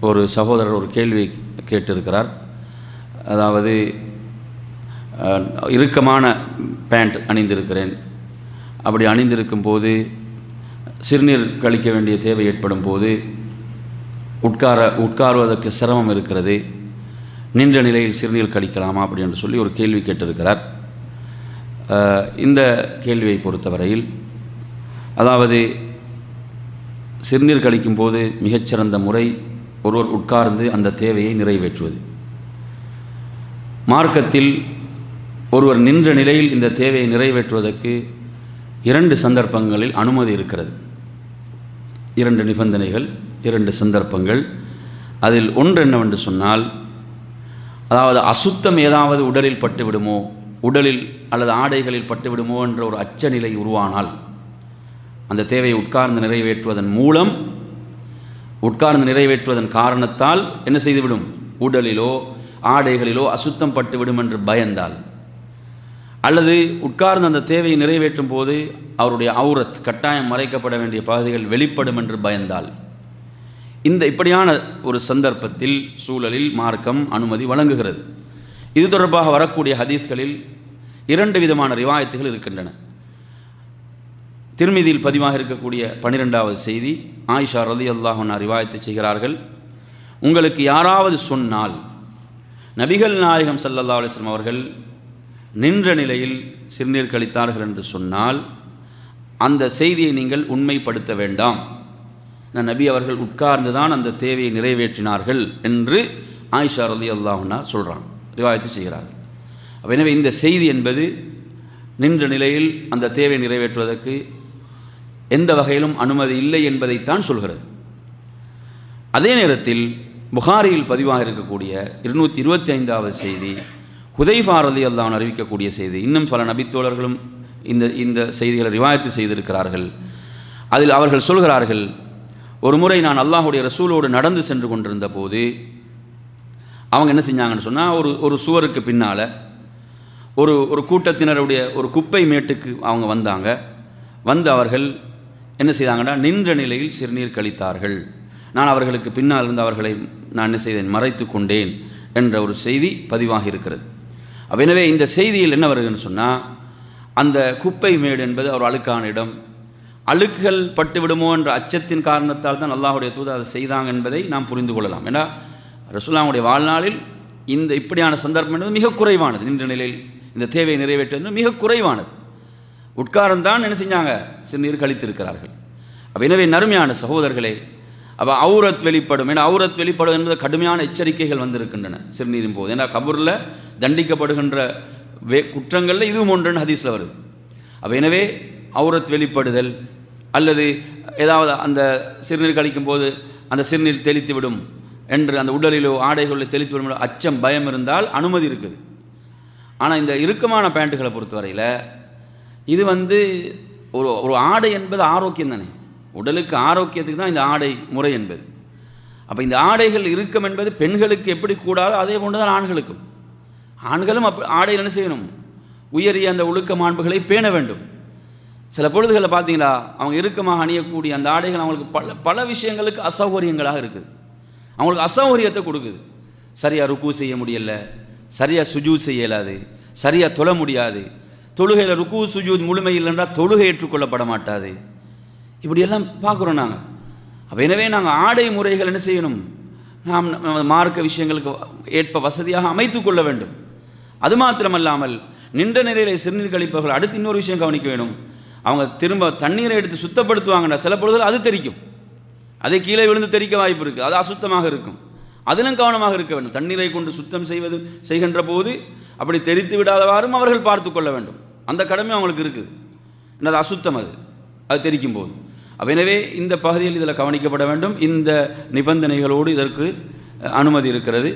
ஒரு சகோதரர் ஒரு கேள்வி கேட்டிருக்கிறார். அதாவது இறுக்கமான பேண்ட் அணிந்திருக்கிறேன், அப்படி அணிந்திருக்கும் போது சிறுநீர் கழிக்க வேண்டிய தேவை ஏற்படும் போது உட்காருவதற்கு சிரமம் இருக்கிறது, நின்ற நிலையில் சிறுநீர் கழிக்கலாமா அப்படி என்று சொல்லி ஒரு கேள்வி கேட்டிருக்கிறார். இந்த கேள்வியை பொறுத்தவரையில் அதாவது சிறுநீர் கழிக்கும் போது மிகச்சிறந்த முறை ஒருவர் உட்கார்ந்து அந்த தேவையை நிறைவேற்றுவது. மார்க்கத்தில் ஒருவர் நின்ற நிலையில் இந்த தேவையை நிறைவேற்றுவதற்கு 2 சந்தர்ப்பங்களில் அனுமதி இருக்கிறது. 2 நிபந்தனைகள், 2 சந்தர்ப்பங்கள். அதில் ஒன்று என்னவென்று சொன்னால், அதாவது அசுத்தம் ஏதாவது உடலில் பட்டுவிடுமோ, உடலில் அல்லது ஆடைகளில் பட்டுவிடுமோ என்ற ஒரு அச்சநிலை உருவானால் அந்த தேவையை உட்கார்ந்து நிறைவேற்றுவதன் மூலம், உட்கார்ந்து நிறைவேற்றுவதன் காரணத்தால் என்ன செய்துவிடும், உடலிலோ ஆடைகளிலோ அசுத்தம் பட்டுவிடும் என்று பயந்தால், அல்லது உட்கார்ந்து அந்த தேவையை நிறைவேற்றும் போது அவருடைய அவுரத் கட்டாயம் மறைக்கப்பட வேண்டிய பகுதிகள் வெளிப்படும் என்று பயந்தால், இந்த இப்படியான ஒரு சந்தர்ப்பத்தில் சூழலில் மார்க்கம் அனுமதி வழங்குகிறது. இது தொடர்பாக வரக்கூடிய ஹதீஸ்களில் 2 விதமான ரிவாயத்துகள் இருக்கின்றன. திர்மிதியில் பதிவாக இருக்கக்கூடிய 12வது செய்தி, ஆயிஷா ரலியல்லாஹு அன்ஹா ரிவாயத்து செய்கிறார்கள், உங்களுக்கு யாராவது சொன்னால் நபிகள் நாயகம் ஸல்லல்லாஹு அலைஹி வஸல்லம் அவர்கள் நின்ற நிலையில் சிறுநீர் கழித்தார்கள் என்று சொன்னால் அந்த செய்தியை நீங்கள் உண்மைப்படுத்த வேண்டாம், நபி அவர்கள் உட்கார்ந்து தான் அந்த தேவையை நிறைவேற்றினார்கள் என்று ஆயிஷா ரலியல்லாஹு அன்ஹா சொல்கிறாங்க, ரிவாயத்து செய்கிறார்கள். எனவே இந்த செய்தி என்பது நின்ற நிலையில் அந்த தேவையை நிறைவேற்றுவதற்கு எந்த வகையிலும் அனுமதி இல்லை என்பதைத்தான் சொல்கிறது. அதே நேரத்தில் புகாரியில் பதிவாக இருக்கக்கூடிய 225வது செய்தி, ஹுதைஃபா ரலியல்லாஹு அன்ஹு அறிவிக்கக்கூடிய செய்தி, இன்னும் பல நபித்தோழர்களும் இந்த செய்திகளை ரிவாயத்து செய்திருக்கிறார்கள். அதில் அவர்கள் சொல்கிறார்கள், ஒரு முறை நான் அல்லாஹுடைய ரசூலோடு நடந்து சென்று கொண்டிருந்த போது அவங்க என்ன செஞ்சாங்கன்னு சொன்னால், ஒரு சுவருக்கு பின்னால் ஒரு கூட்டத்தினருடைய ஒரு குப்பை மேட்டுக்கு அவங்க வந்தாங்க. வந்து அவர்கள் என்ன செய்தாங்கன்னா, நின்ற நிலையில் சிறுநீர் கழித்தார்கள். நான் அவர்களுக்கு பின்னால் இருந்து அவர்களை நான் என்ன செய்தேன், மறைத்து கொண்டேன் என்ற ஒரு செய்தி பதிவாகி இருக்கிறது. எனவே இந்த செய்தியில் என்ன வருதுன்னு சொன்னால், அந்த குப்பை மேடு என்பது ஒரு அழுக்கான இடம், அழுக்குகள் பட்டுவிடுமோ என்ற அச்சத்தின் காரணத்தால் தான் அல்லாஹுடைய தூதர் அதை செய்தாங்க என்பதை நாம் புரிந்து கொள்ளலாம். ஏன்னா ரசூலுல்லாஹ்வுடைய வாழ்நாளில் இந்த இப்படியான சந்தர்ப்பம் என்பது மிக குறைவானது. நின்ற நிலையில் இந்த தேவையை நிறைவேற்றுவது மிக குறைவானது. உட்கார்ந்தான் என்ன செஞ்சாங்க, சிறுநீர் கழித்திருக்கிறார்கள். எனவே நறுமையான சகோதரர்களே, அப்போ அவுரத் வெளிப்படும். ஏன்னா அவுரத் வெளிப்படும் என்பது கடுமையான எச்சரிக்கைகள் வந்திருக்கின்றன சிறுநீரின் போது. ஏன்னா கபூரில் தண்டிக்கப்படுகின்ற குற்றங்களில் இதுவும் ஒன்றுன்னு ஹதீஸில் வருது. எனவே அவுரத் வெளிப்படுதல் அல்லது ஏதாவது அந்த சிறுநீர் கழிக்கும் போது அந்த சிறுநீர் தெளித்து விடும் என்று அந்த உடலிலோ ஆடைகளில் தெளித்து விடும் அச்சம், பயம் இருந்தால் அனுமதி இருக்குது. ஆனால் இந்த இறுக்கமான பேண்ட்டுகளை பொறுத்தவரையில் இது ஒரு ஆடை என்பது ஆரோக்கியம் தானே, உடலுக்கு ஆரோக்கியத்துக்கு தான் இந்த ஆடை முறை என்பது. அப்போ இந்த ஆடைகள் இறுக்கம் என்பது பெண்களுக்கு எப்படி கூடாதோ அதே போன்று தான் ஆண்களுக்கும். ஆண்களும் ஆடையில் என்ன செய்யணும், உயரிய அந்த ஒழுக்க மாண்புகளை பேண வேண்டும். சில பொழுதுகளில் பார்த்தீங்களா, அவங்க இறுக்கமாக அணியக்கூடிய அந்த ஆடைகள் அவங்களுக்கு பல விஷயங்களுக்கு அசௌகரியங்களாக இருக்குது, அவங்களுக்கு அசௌகரியத்தை கொடுக்குது. சரியாக ருக்கு செய்ய முடியலை, சரியாக சுஜூத் செய்ய இயலாது, சரியாக தொழ முடியாது, தொழுகையில் ருக்கு சுஜூத் முழுமை இல்லைன்றால் தொழுகை ஏற்றுக்கொள்ளப்பட மாட்டாது. இப்படியெல்லாம் பார்க்குறோம் நாங்கள். எனவே நாங்கள் ஆடை முறைகள் என்ன செய்யணும், நாம் மார்க்க விஷயங்களுக்கு ஏற்ப வசதியாக அமைத்து கொள்ள வேண்டும். அது மாத்திரமல்லாமல் நின்ற நிலையில் சிறுநீர் கழிப்பவர்கள் அடுத்து இன்னொரு விஷயம் கவனிக்க வேணும். அவங்க திரும்ப தண்ணீரை எடுத்து சுத்தப்படுத்துவாங்கடா, சில பொழுதுகள் அது தெரிக்கும், அதை கீழே விழுந்து தெரிக்க வாய்ப்பு இருக்குது, அது அசுத்தமாக இருக்கும். அதிலும் கவனமாக இருக்க வேண்டும். தண்ணீரை கொண்டு சுத்தம் செய்கின்ற போது அப்படி தெரித்து விடாதவாறும் அவர்கள் பார்த்து கொள்ள வேண்டும். அந்த கடமை அவங்களுக்கு இருக்குது. அது அசுத்தம், அது தெரிக்கும் போது. எனவே இந்த பகுதியில் இதில் கவனிக்கப்பட வேண்டும். இந்த நிபந்தனைகளோடு இதற்கு அனுமதி இருக்கிறது.